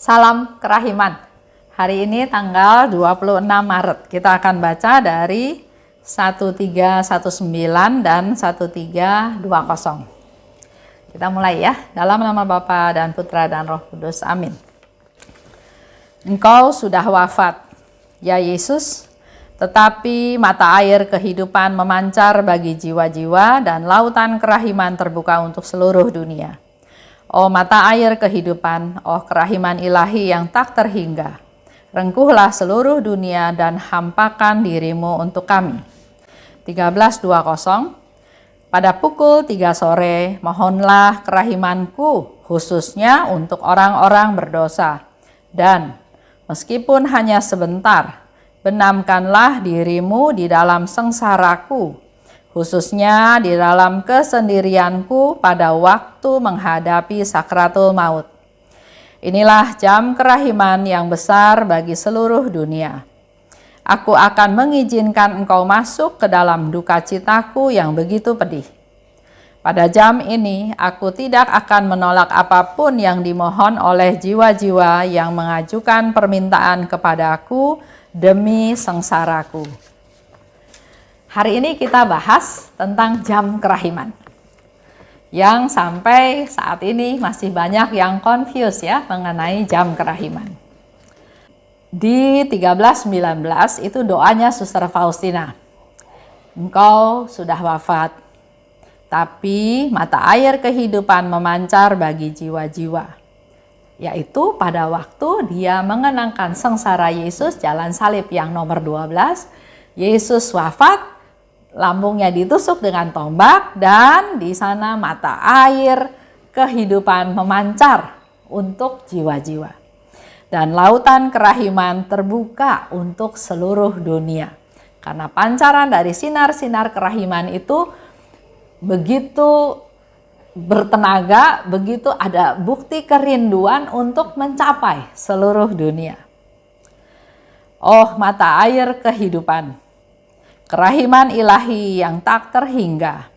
Salam kerahiman. Hari ini tanggal 26 Maret. Kita akan baca dari 1319 dan 1320. Kita mulai ya. Dalam nama Bapa dan Putra dan Roh Kudus. Amin. Engkau sudah wafat, ya Yesus, tetapi mata air kehidupan memancar bagi jiwa-jiwa dan lautan kerahiman terbuka untuk seluruh dunia. Oh mata air kehidupan, oh kerahiman ilahi yang tak terhingga, rengkuhlah seluruh dunia dan hampakan dirimu untuk kami. 13:20. Pada pukul 3 sore, mohonlah kerahimanku khususnya untuk orang-orang berdosa. Dan meskipun hanya sebentar, benamkanlah dirimu di dalam sengsaraku, khususnya di dalam kesendirianku pada waktu menghadapi sakratul maut. Inilah jam kerahiman yang besar bagi seluruh dunia. Aku akan mengizinkan engkau masuk ke dalam duka citaku yang begitu pedih. Pada jam ini, aku tidak akan menolak apapun yang dimohon oleh jiwa-jiwa yang mengajukan permintaan kepadaku demi sengsaraku. Hari ini kita bahas tentang jam kerahiman. Yang sampai saat ini masih banyak yang confused ya mengenai jam kerahiman. Di 13:19 itu doanya Suster Faustina. Engkau sudah wafat, tapi mata air kehidupan memancar bagi jiwa-jiwa. Yaitu pada waktu dia mengenangkan sengsara Yesus, jalan salib yang nomor 12, Yesus wafat, lambungnya ditusuk dengan tombak, dan di sana mata air kehidupan memancar untuk jiwa-jiwa. Dan lautan kerahiman terbuka untuk seluruh dunia. Karena pancaran dari sinar-sinar kerahiman itu begitu bertenaga, begitu ada bukti kerinduan untuk mencapai seluruh dunia. Oh mata air kehidupan, kerahiman ilahi yang tak terhingga,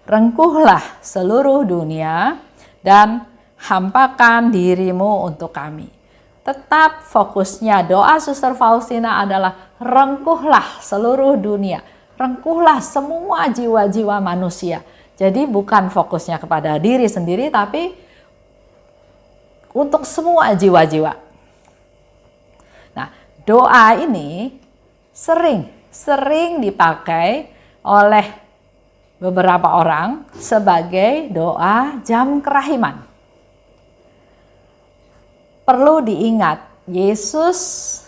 rengkuhlah seluruh dunia dan hampakan dirimu untuk kami. Tetap fokusnya doa Suster Faustina adalah rengkuhlah seluruh dunia, rengkuhlah semua jiwa-jiwa manusia. Jadi bukan fokusnya kepada diri sendiri, tapi untuk semua jiwa-jiwa. Nah, doa ini sering dipakai oleh beberapa orang sebagai doa jam kerahiman. Perlu diingat, Yesus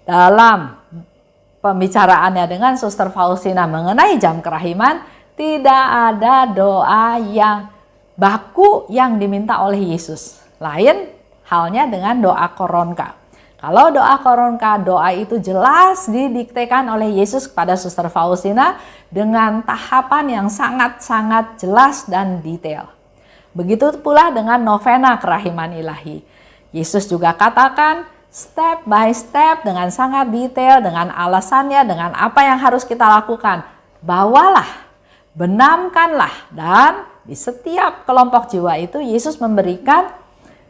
dalam pembicaraannya dengan Suster Faustina mengenai jam kerahiman, tidak ada doa yang baku yang diminta oleh Yesus. Lain halnya dengan doa koronka. Kalau doa koronka, doa itu jelas didiktekan oleh Yesus kepada Suster Faustina dengan tahapan yang sangat-sangat jelas dan detail. Begitu pula dengan novena kerahiman ilahi. Yesus juga katakan step by step dengan sangat detail, dengan alasannya, dengan apa yang harus kita lakukan. Bawalah, benamkanlah, dan di setiap kelompok jiwa itu Yesus memberikan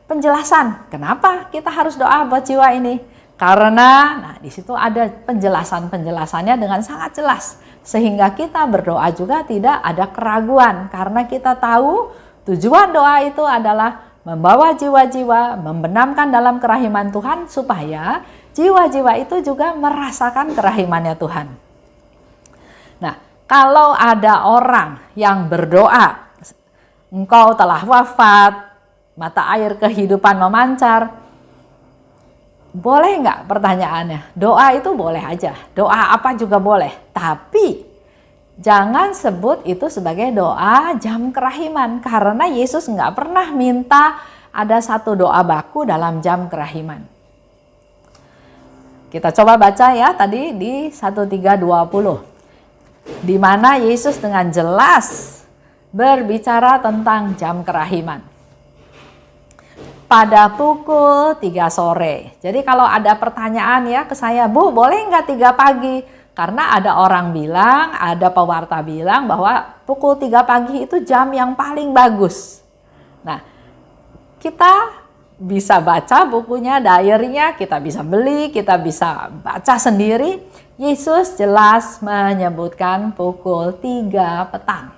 penjelasan kenapa kita harus doa buat jiwa ini. Karena di situ ada penjelasannya dengan sangat jelas, sehingga kita berdoa juga tidak ada keraguan, karena kita tahu tujuan doa itu adalah membawa jiwa-jiwa, membenamkan dalam kerahiman Tuhan supaya jiwa-jiwa itu juga merasakan kerahimannya Tuhan. Nah, kalau ada orang yang berdoa, engkau telah wafat, mata air kehidupan memancar, boleh nggak pertanyaannya? Doa itu boleh aja, doa apa juga boleh, tapi jangan sebut itu sebagai doa jam kerahiman, karena Yesus nggak pernah minta ada satu doa baku dalam jam kerahiman. Kita coba baca ya tadi di 13:20, di mana Yesus dengan jelas berbicara tentang jam kerahiman. Pada pukul 3 sore. Jadi kalau ada pertanyaan ya ke saya, Bu boleh nggak 3 pagi? Karena ada orang bilang, ada pewarta bilang bahwa pukul 3 pagi itu jam yang paling bagus. Nah, kita bisa baca bukunya, diary-nya, kita bisa beli, kita bisa baca sendiri. Yesus jelas menyebutkan pukul 3 petang.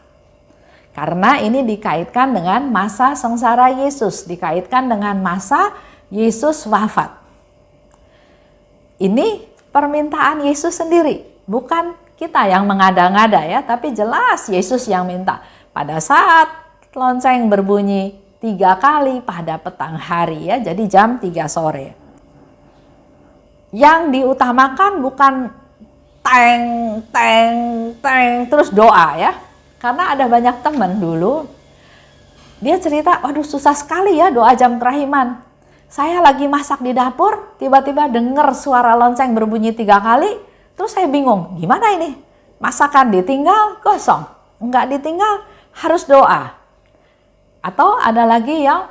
Karena ini dikaitkan dengan masa sengsara Yesus, dikaitkan dengan masa Yesus wafat. Ini permintaan Yesus sendiri, bukan kita yang mengada-ngada ya, tapi jelas Yesus yang minta. Pada saat lonceng berbunyi 3 kali pada petang hari ya, jadi jam 3 sore. Yang diutamakan bukan teng, teng, teng, terus doa ya. Karena ada banyak teman dulu, dia cerita, waduh susah sekali ya doa jam kerahiman. Saya lagi masak di dapur, tiba-tiba dengar suara lonceng berbunyi 3 kali, terus saya bingung, gimana ini? Masakan ditinggal, kosong. Enggak ditinggal, harus doa. Atau ada lagi yang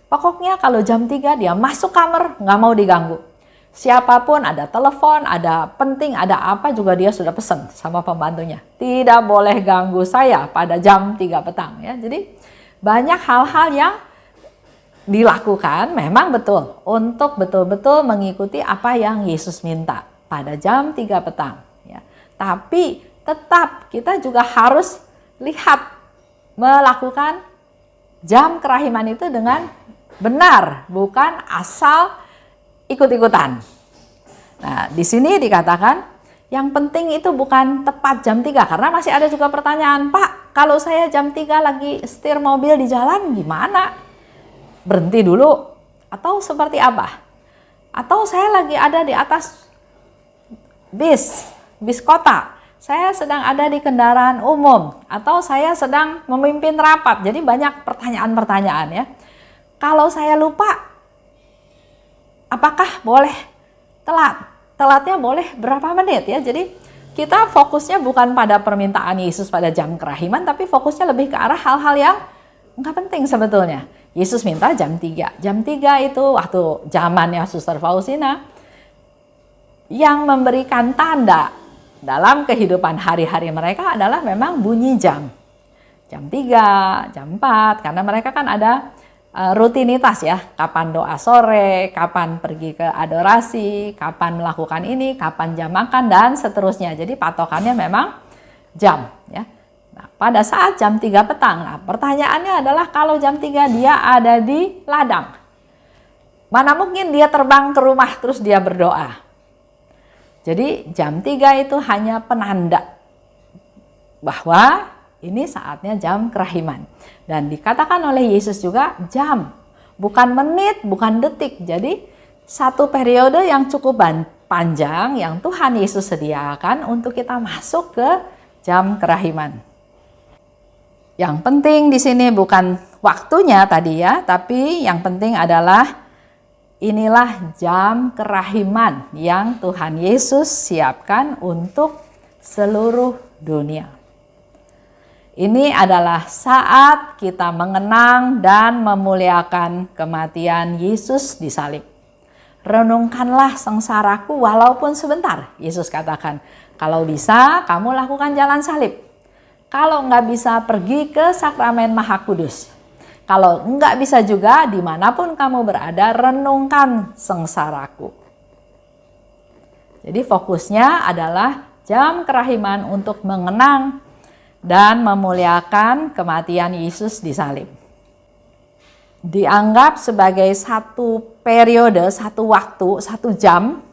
pokoknya kalau jam 3 dia masuk kamar, nggak mau diganggu. Siapapun, ada telepon, ada penting, ada apa juga dia sudah pesan sama pembantunya. Tidak boleh ganggu saya pada jam 3 petang. Ya. Jadi banyak hal-hal yang dilakukan memang betul untuk betul-betul mengikuti apa yang Yesus minta pada jam 3 petang. Ya. Tapi tetap kita juga harus lihat melakukan jam kerahiman itu dengan benar, bukan asal ikut-ikutan. Nah, di sini dikatakan yang penting itu bukan tepat jam 3, karena masih ada juga pertanyaan, Pak, kalau saya jam 3 lagi setir mobil di jalan gimana? Berhenti dulu atau seperti apa? Atau saya lagi ada di atas bis kota. Saya sedang ada di kendaraan umum atau saya sedang memimpin rapat. Jadi banyak pertanyaan-pertanyaan ya. Kalau saya lupa, apakah boleh telat? Telatnya boleh berapa menit ya. Jadi kita fokusnya bukan pada permintaan Yesus pada jam kerahiman, tapi fokusnya lebih ke arah hal-hal yang nggak penting sebetulnya. Yesus minta jam 3. Jam 3 itu waktu zamannya Suster Faustina yang memberikan tanda dalam kehidupan hari-hari mereka adalah memang bunyi jam. Jam 3, jam 4, karena mereka kan ada rutinitas ya. Kapan doa sore, kapan pergi ke adorasi, kapan melakukan ini, kapan jam makan, dan seterusnya. Jadi patokannya memang jam ya. Nah, pada saat jam 3 petang, nah pertanyaannya adalah kalau jam 3 dia ada di ladang. Mana mungkin dia terbang ke rumah terus dia berdoa. Jadi jam 3 itu hanya penanda bahwa ini saatnya jam kerahiman. Dan dikatakan oleh Yesus juga jam, bukan menit, bukan detik. Jadi satu periode yang cukup panjang yang Tuhan Yesus sediakan untuk kita masuk ke jam kerahiman. Yang penting di sini bukan waktunya tadi ya, tapi yang penting adalah inilah jam kerahiman yang Tuhan Yesus siapkan untuk seluruh dunia. Ini adalah saat kita mengenang dan memuliakan kematian Yesus di salib. Renungkanlah sengsaraku walaupun sebentar, Yesus katakan. Kalau bisa, kamu lakukan jalan salib. Kalau nggak bisa, pergi ke Sakramen Maha Kudus. Kalau nggak bisa juga, dimanapun kamu berada, renungkan sengsaraku. Jadi fokusnya adalah jam kerahiman untuk mengenang dan memuliakan kematian Yesus di salib. Dianggap sebagai satu periode, satu waktu, 1 jam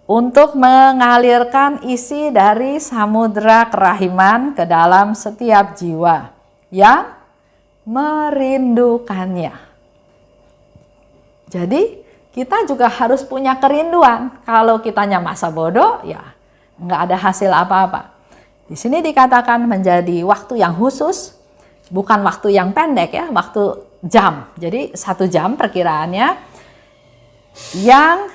untuk mengalirkan isi dari samudera kerahiman ke dalam setiap jiwa yang merindukannya. Jadi kita juga harus punya kerinduan. Kalau kitanya masa bodoh, ya nggak ada hasil apa-apa. Di sini dikatakan menjadi waktu yang khusus, bukan waktu yang pendek ya, waktu jam. Jadi 1 jam perkiraannya yang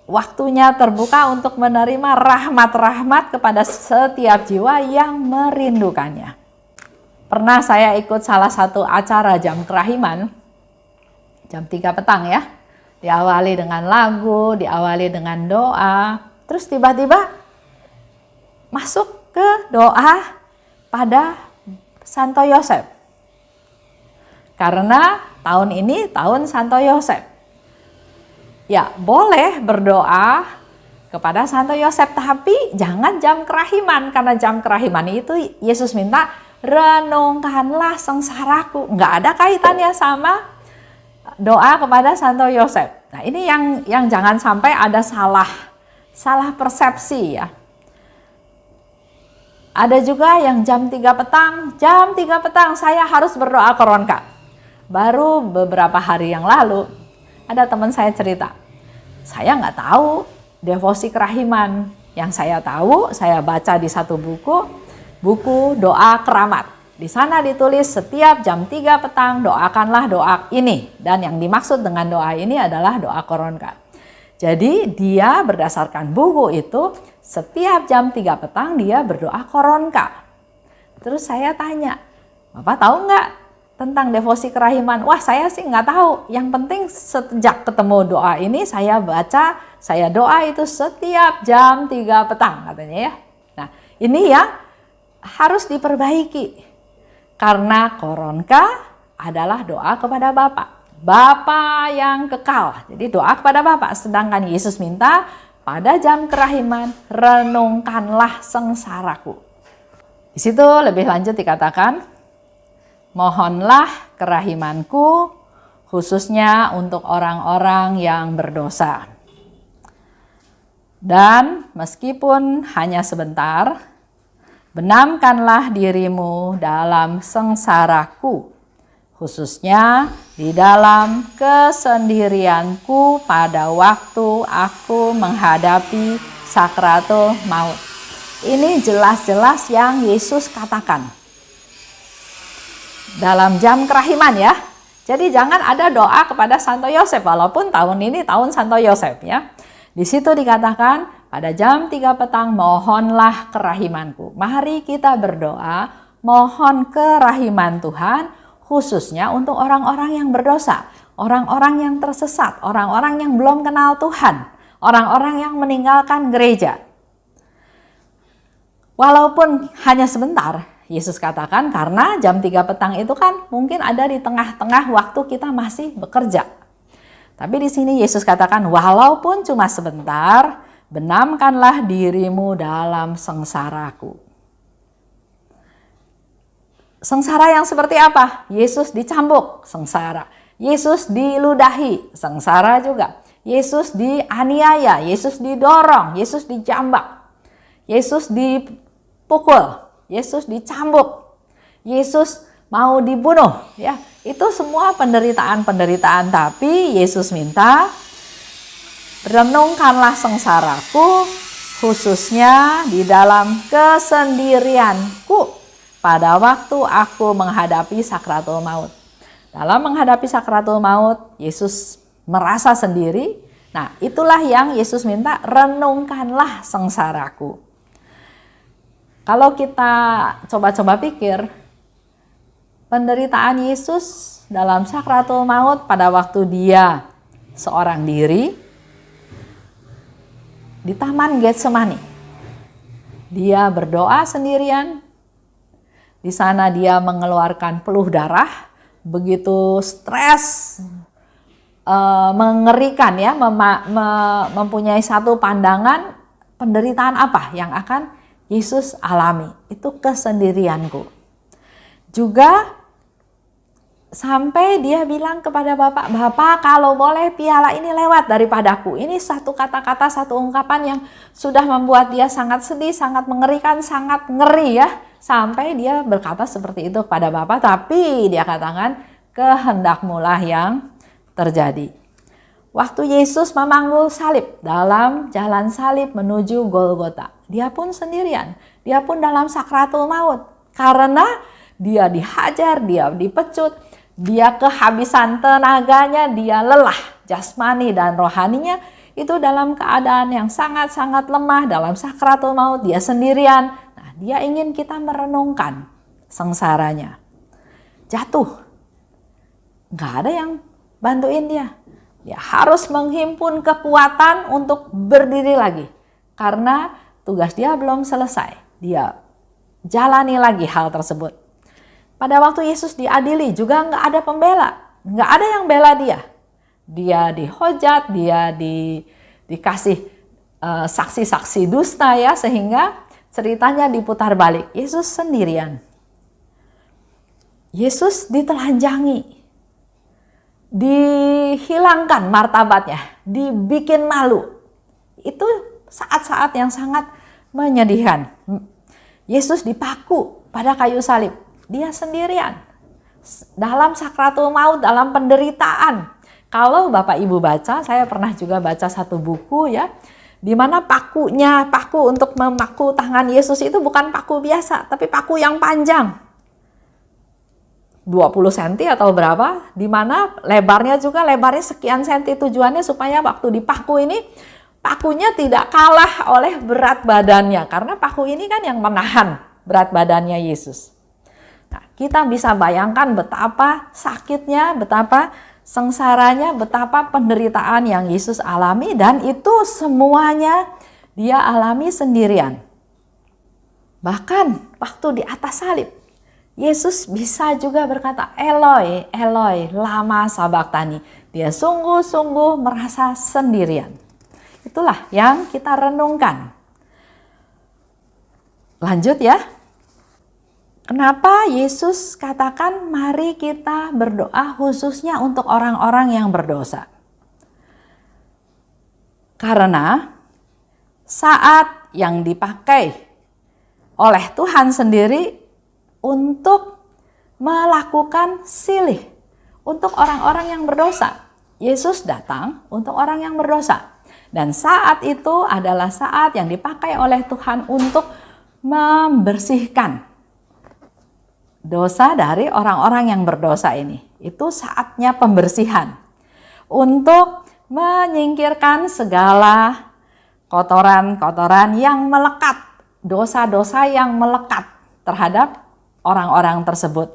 waktunya terbuka untuk menerima rahmat-rahmat kepada setiap jiwa yang merindukannya. Pernah saya ikut salah satu acara jam kerahiman, jam 3 petang ya. Diawali dengan lagu, diawali dengan doa, terus tiba-tiba masuk ke doa pada Santo Yosef. Karena tahun ini tahun Santo Yosef. Ya, boleh berdoa kepada Santo Yosef, tapi jangan jam kerahiman. Karena jam kerahiman itu Yesus minta, renungkanlah sengsaraku. Nggak ada kaitannya sama doa kepada Santo Yosef. Nah, ini yang jangan sampai ada salah persepsi ya. Ada juga yang jam 3 petang saya harus berdoa koronka. Baru beberapa hari yang lalu ada teman saya cerita, saya nggak tahu devosi kerahiman. Yang saya tahu, saya baca di satu buku doa keramat. Di sana ditulis setiap jam 3 petang doakanlah doa ini. Dan yang dimaksud dengan doa ini adalah doa koronka. Jadi dia berdasarkan buku itu setiap jam 3 petang dia berdoa koronka. Terus saya tanya, Bapak tahu nggak tentang devosi kerahiman? Wah, saya sih nggak tahu. Yang penting sejak ketemu doa ini saya baca, saya doa itu setiap jam 3 petang katanya ya. Nah, ini yang harus diperbaiki. Karena koronka adalah doa kepada Bapa yang kekal. Jadi doa kepada Bapa. Sedangkan Yesus minta pada jam kerahiman, renungkanlah sengsaraku. Di situ lebih lanjut dikatakan, mohonlah kerahimanku khususnya untuk orang-orang yang berdosa. Dan meskipun hanya sebentar, benamkanlah dirimu dalam sengsaraku, khususnya di dalam kesendirianku pada waktu aku menghadapi sakratul maut. Ini jelas-jelas yang Yesus katakan dalam jam kerahiman ya. Jadi jangan ada doa kepada Santo Yosef, walaupun tahun ini tahun Santo Yosef ya. Di situ dikatakan pada jam 3 petang mohonlah kerahimanku. Mari kita berdoa mohon kerahiman Tuhan khususnya untuk orang-orang yang berdosa, orang-orang yang tersesat, orang-orang yang belum kenal Tuhan, orang-orang yang meninggalkan gereja. Walaupun hanya sebentar, Yesus katakan karena jam 3 petang itu kan mungkin ada di tengah-tengah waktu kita masih bekerja. Tapi di sini Yesus katakan walaupun cuma sebentar, benamkanlah dirimu dalam sengsaraku. Sengsara yang seperti apa? Yesus dicambuk, sengsara. Yesus diludahi, sengsara juga. Yesus dianiaya, Yesus didorong, Yesus dijambak. Yesus dipukul, Yesus dicambuk. Yesus mau dibunuh, ya. Itu semua penderitaan-penderitaan, tapi Yesus minta renungkanlah sengsaraku khususnya di dalam kesendirianku pada waktu aku menghadapi sakratul maut. Dalam menghadapi sakratul maut, Yesus merasa sendiri. Nah, itulah yang Yesus minta, renungkanlah sengsaraku. Kalau kita coba-coba pikir, penderitaan Yesus dalam sakratul maut pada waktu dia seorang diri di Taman Getsemani. Dia berdoa sendirian. Di sana dia mengeluarkan peluh darah, begitu stres, mengerikan ya, mempunyai satu pandangan penderitaan apa yang akan Yesus alami. Itu kesendirianku. Juga sampai dia bilang kepada Bapak, Bapak kalau boleh piala ini lewat daripadaku. Ini satu kata-kata, satu ungkapan yang sudah membuat dia sangat sedih, sangat mengerikan, sangat ngeri ya. Sampai dia berkata seperti itu kepada Bapak, tapi dia katakan kehendakmulah yang terjadi. Waktu Yesus memanggul salib dalam jalan salib menuju Golgota, dia pun sendirian, dia pun dalam sakratul maut. Karena dia dihajar, dia dipecut, dia kehabisan tenaganya, dia lelah jasmani dan rohaninya, itu dalam keadaan yang sangat-sangat lemah, dalam sakratul maut, dia sendirian. Nah, dia ingin kita merenungkan sengsaranya. Jatuh, nggak ada yang bantuin dia. Dia harus menghimpun kekuatan untuk berdiri lagi. Karena tugas dia belum selesai. Dia jalani lagi hal tersebut. Pada waktu Yesus diadili juga nggak ada pembela, nggak ada yang bela dia. Dia dihujat, dia dikasih saksi-saksi dusta ya, sehingga ceritanya diputar balik. Yesus sendirian. Yesus ditelanjangi, dihilangkan martabatnya, dibikin malu. Itu saat-saat yang sangat menyedihkan. Yesus dipaku pada kayu salib. Dia sendirian. Dalam sakratul maut, dalam penderitaan. Kalau Bapak Ibu baca, saya pernah juga baca satu buku ya, di mana paku untuk memaku tangan Yesus itu bukan paku biasa, tapi paku yang panjang. 20 cm atau berapa, di mana lebarnya sekian senti, tujuannya supaya waktu dipaku ini pakunya tidak kalah oleh berat badannya, karena paku ini kan yang menahan berat badannya Yesus. Nah, kita bisa bayangkan betapa sakitnya, betapa sengsaranya, betapa penderitaan yang Yesus alami, dan itu semuanya dia alami sendirian. Bahkan waktu di atas salib, Yesus bisa juga berkata, Eloi, Eloi, lama sabachthani. Dia sungguh-sungguh merasa sendirian. Itulah yang kita renungkan. Lanjut ya. Kenapa Yesus katakan mari kita berdoa khususnya untuk orang-orang yang berdosa? Karena saat yang dipakai oleh Tuhan sendiri untuk melakukan silih untuk orang-orang yang berdosa. Yesus datang untuk orang yang berdosa. Dan saat itu adalah saat yang dipakai oleh Tuhan untuk membersihkan dosa dari orang-orang yang berdosa ini. Itu saatnya pembersihan. Untuk menyingkirkan segala kotoran-kotoran yang melekat, dosa-dosa yang melekat terhadap orang-orang tersebut.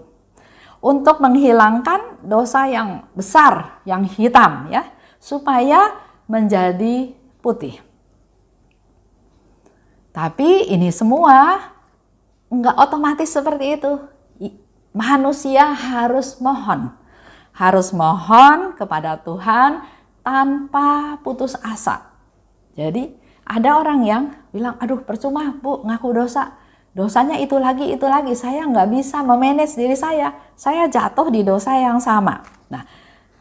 Untuk menghilangkan dosa yang besar, yang hitam ya, supaya menjadi putih. Tapi ini semua enggak otomatis seperti itu. Manusia harus mohon kepada Tuhan tanpa putus asa. Jadi ada orang yang bilang, aduh percuma Bu ngaku dosa. Dosanya itu lagi, saya nggak bisa memanage diri saya jatuh di dosa yang sama. Nah,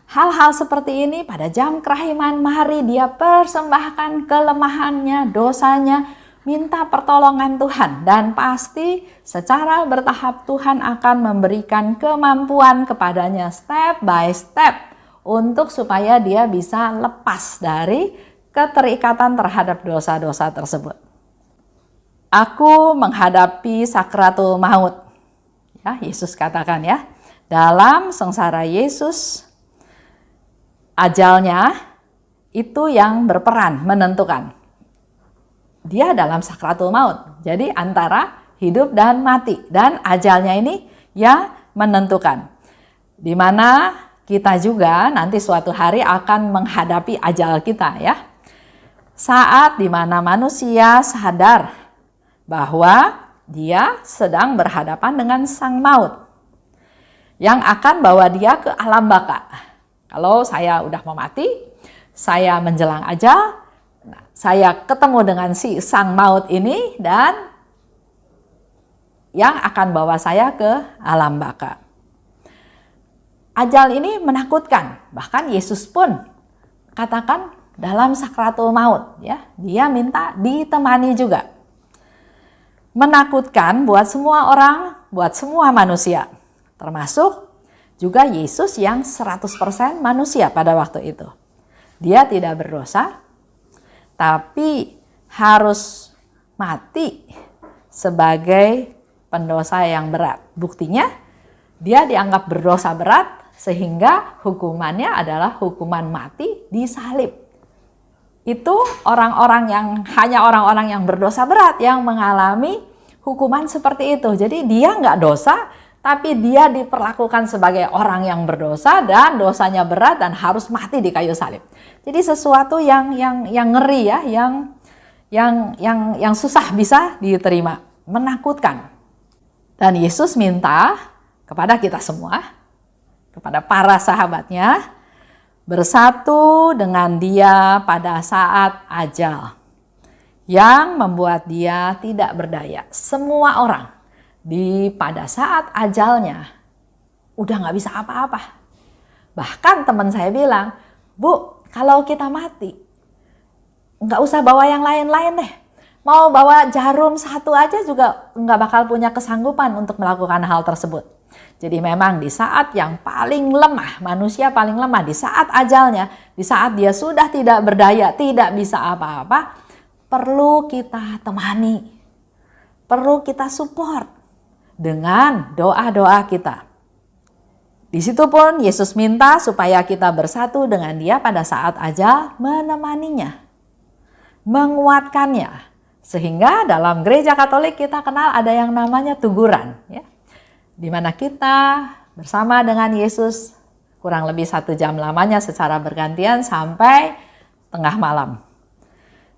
hal-hal seperti ini pada jam kerahiman, mari dia persembahkan kelemahannya, dosanya, minta pertolongan Tuhan. Dan pasti secara bertahap Tuhan akan memberikan kemampuan kepadanya step by step untuk supaya dia bisa lepas dari keterikatan terhadap dosa-dosa tersebut. Aku menghadapi sakratul maut. Ya, Yesus katakan ya. Dalam sengsara Yesus, ajalnya itu yang berperan menentukan. Dia dalam sakratul maut. Jadi antara hidup dan mati. Dan ajalnya ini yang menentukan. Di mana kita juga nanti suatu hari akan menghadapi ajal kita ya. Saat di mana manusia sadar bahwa dia sedang berhadapan dengan sang maut yang akan bawa dia ke alam baka. Kalau saya udah mau mati, saya menjelang ajal, saya ketemu dengan si sang maut ini dan yang akan bawa saya ke alam baka. Ajal ini menakutkan, bahkan Yesus pun katakan dalam sakratul maut, ya, dia minta ditemani juga. Menakutkan buat semua orang, buat semua manusia. Termasuk juga Yesus yang 100% manusia pada waktu itu. Dia tidak berdosa, tapi harus mati sebagai pendosa yang berat. Buktinya, dia dianggap berdosa berat sehingga hukumannya adalah hukuman mati disalib. Itu hanya orang-orang yang berdosa berat yang mengalami hukuman seperti itu. Jadi dia nggak dosa, tapi dia diperlakukan sebagai orang yang berdosa dan dosanya berat dan harus mati di kayu salib. Jadi sesuatu yang ngeri ya, yang susah bisa diterima, menakutkan. Dan Yesus minta kepada kita semua, kepada para sahabatnya, bersatu dengan dia pada saat ajal yang membuat dia tidak berdaya. Semua orang pada saat ajalnya udah nggak bisa apa-apa. Bahkan teman saya bilang, "Bu, kalau kita mati, nggak usah bawa yang lain-lain deh. Mau bawa jarum satu aja juga nggak bakal punya kesanggupan untuk melakukan hal tersebut." Jadi memang di saat yang paling lemah, manusia paling lemah, di saat ajalnya, di saat dia sudah tidak berdaya, tidak bisa apa-apa, perlu kita temani, perlu kita support dengan doa-doa kita. Di situ pun Yesus minta supaya kita bersatu dengan dia pada saat ajal, menemaninya, menguatkannya. Sehingga dalam gereja Katolik kita kenal ada yang namanya tuguran, ya, di mana kita bersama dengan Yesus kurang lebih 1 jam lamanya secara bergantian sampai tengah malam.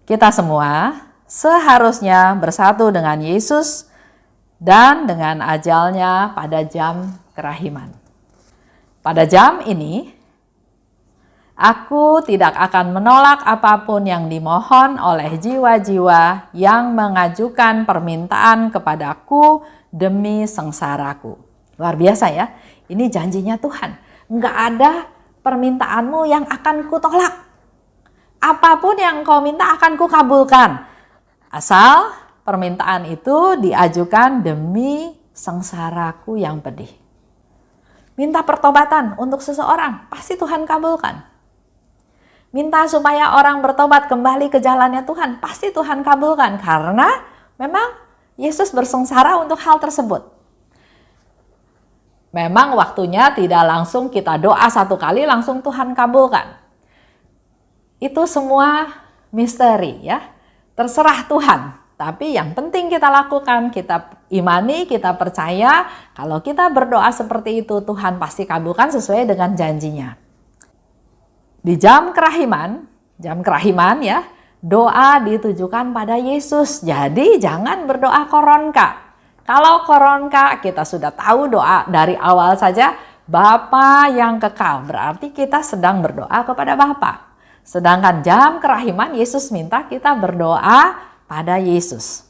Kita semua seharusnya bersatu dengan Yesus dan dengan ajalnya pada jam kerahiman. Pada jam ini, aku tidak akan menolak apapun yang dimohon oleh jiwa-jiwa yang mengajukan permintaan kepadaku demi sengsaraku. Luar biasa ya, ini janjinya Tuhan. Enggak ada permintaanmu yang akan kutolak. Apapun yang kau minta akan kukabulkan. Asal permintaan itu diajukan demi sengsaraku yang pedih. Minta pertobatan untuk seseorang, pasti Tuhan kabulkan. Minta supaya orang bertobat kembali ke jalannya Tuhan, pasti Tuhan kabulkan. Karena memang Yesus bersengsara untuk hal tersebut. Memang waktunya tidak langsung kita doa satu kali langsung Tuhan kabulkan. Itu semua misteri ya. Terserah Tuhan. Tapi yang penting kita lakukan, kita imani, kita percaya kalau kita berdoa seperti itu Tuhan pasti kabulkan sesuai dengan janjinya. Di jam kerahiman ya, doa ditujukan pada Yesus. Jadi jangan berdoa koronka. Kalau koronka kita sudah tahu doa dari awal saja, Bapa yang kekal. Berarti kita sedang berdoa kepada Bapa. Sedangkan jam kerahiman Yesus minta kita berdoa pada Yesus.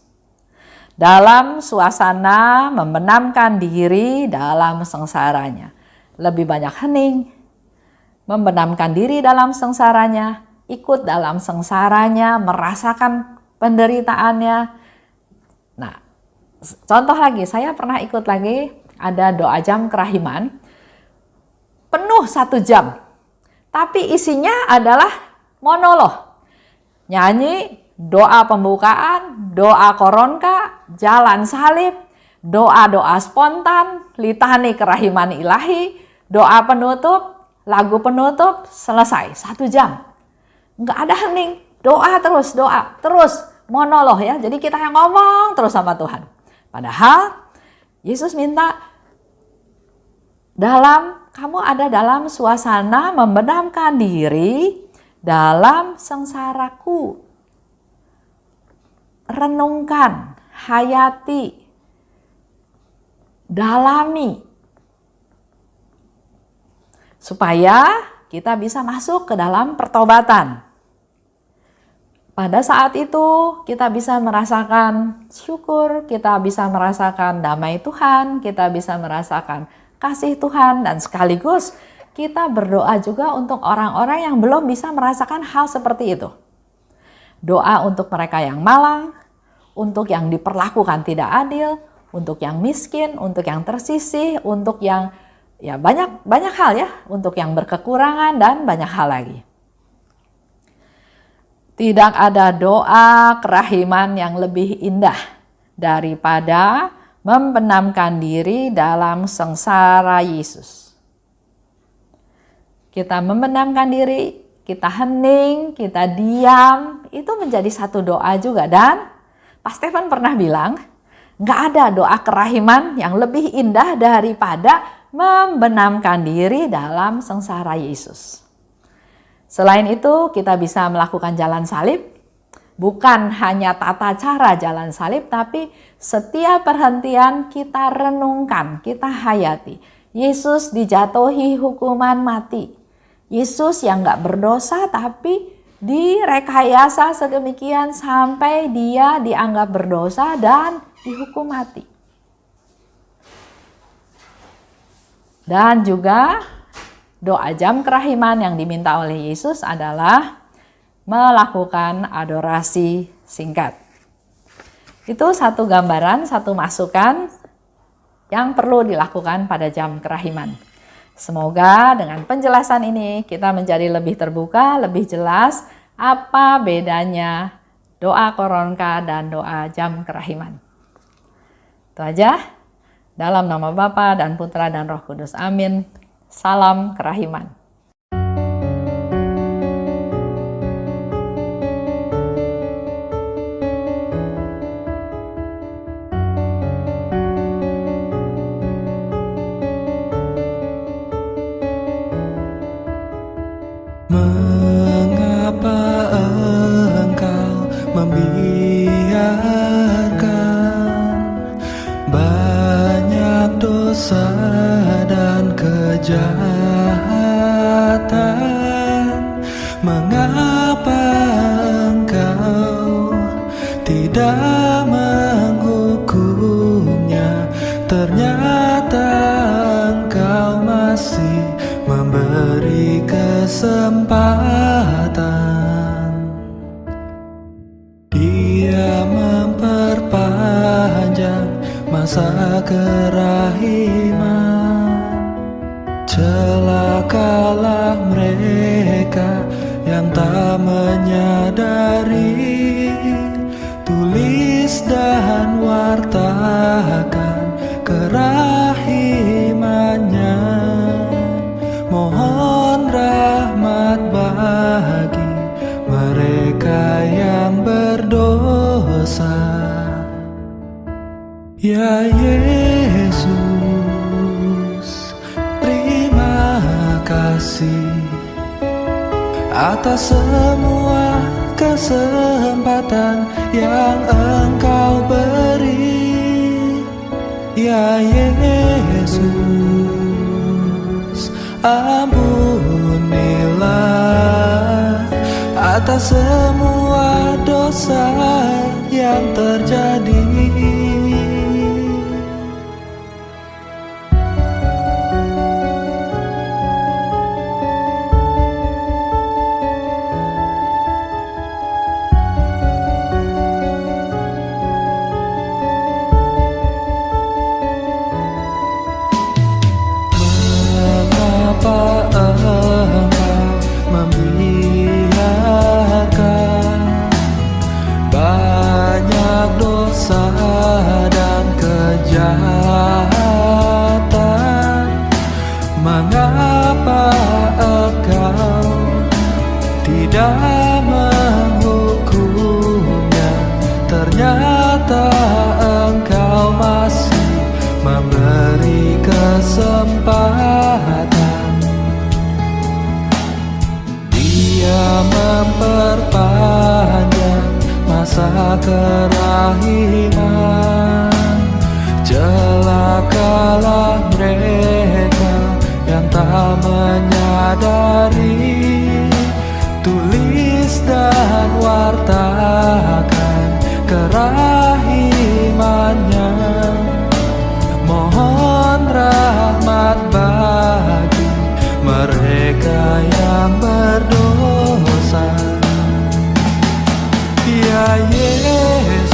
Dalam suasana membenamkan diri dalam sengsaranya. Lebih banyak hening, membenamkan diri dalam sengsaranya, ikut dalam sengsaranya, merasakan penderitaannya. Nah, contoh lagi, saya pernah ikut lagi ada doa jam kerahiman, penuh 1 jam. Tapi isinya adalah monolog. Nyanyi, doa pembukaan, doa koronka, jalan salib, doa-doa spontan, litani kerahiman ilahi, doa penutup, lagu penutup, selesai 1 jam. Nggak ada hening, doa terus, monolog ya. Jadi kita yang ngomong terus sama Tuhan. Padahal Yesus minta kamu ada dalam suasana membenamkan diri dalam sengsaraku. Renungkan, hayati, dalami. Supaya kita bisa masuk ke dalam pertobatan. Pada saat itu kita bisa merasakan syukur, kita bisa merasakan damai Tuhan, kita bisa merasakan kasih Tuhan, dan sekaligus kita berdoa juga untuk orang-orang yang belum bisa merasakan hal seperti itu. Doa untuk mereka yang malang, untuk yang diperlakukan tidak adil, untuk yang miskin, untuk yang tersisih, untuk yang ya banyak hal ya, untuk yang berkekurangan dan banyak hal lagi. Tidak ada doa kerahiman yang lebih indah daripada membenamkan diri dalam sengsara Yesus. Kita membenamkan diri, kita hening, kita diam, itu menjadi satu doa juga. Dan Pak Stefan pernah bilang, nggak ada doa kerahiman yang lebih indah daripada membenamkan diri dalam sengsara Yesus. Selain itu, kita bisa melakukan jalan salib Bukan hanya tata cara jalan salib, tapi setiap perhentian kita renungkan, kita hayati. Yesus dijatuhi hukuman mati. Yesus yang gak berdosa tapi direkayasa sedemikian sampai dia dianggap berdosa dan dihukum mati. Dan juga doa jam kerahiman yang diminta oleh Yesus adalah melakukan adorasi singkat. Itu satu gambaran, satu masukan yang perlu dilakukan pada jam kerahiman. Semoga dengan penjelasan ini kita menjadi lebih terbuka, lebih jelas apa bedanya doa koronka dan doa jam kerahiman. Itu aja. Dalam nama Bapa dan Putra dan Roh Kudus. Amin. Salam kerahiman. Mengapa engkau membiarkan banyak dosa dan kejahatan? Mengapa engkau tidak menghukumnya? Ternyata engkau masih memberi kesempatan. Dia memperpanjang masa kerahiman. Celakalah mereka yang tak menyadari. Tulis dan wartakan kerahimannya. Mohon rahmat bagi mereka yang berdosa. Ya Yesus, terima kasih atas semua kesempatan yang Engkau beri. Ya Yesus, ampunilah atas semua dosa yang terjadi. Mengapa engkau membiarkan banyak dosa dan kejahatan? Mengapa engkau tidak menghukumnya? Ternyata engkau masih memberi kesempatan. Dia memperpanjang masa kerahiman. Celakalah mereka yang tak menyadari. Tulis dan wartakan kerahimannya. Mohon rahmat bagi mereka yang berdosa. Ya Yesus,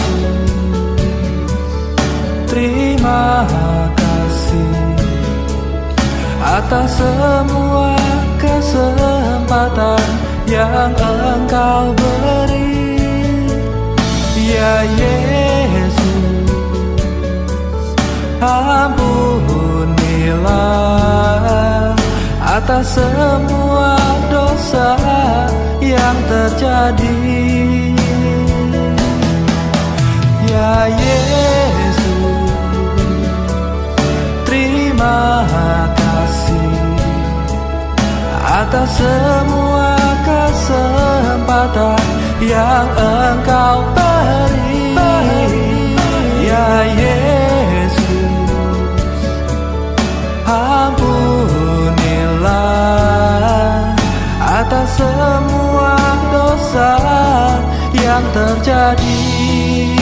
terima kasih atas semua kesempatan yang Engkau beri. Ya Yesus, ampunilah atas semua dosa yang terjadi. Ya Yesus, terima kasih atas semua kesempatan yang Engkau beri. Ya Yesus, ampunilah atas semua dosa yang terjadi.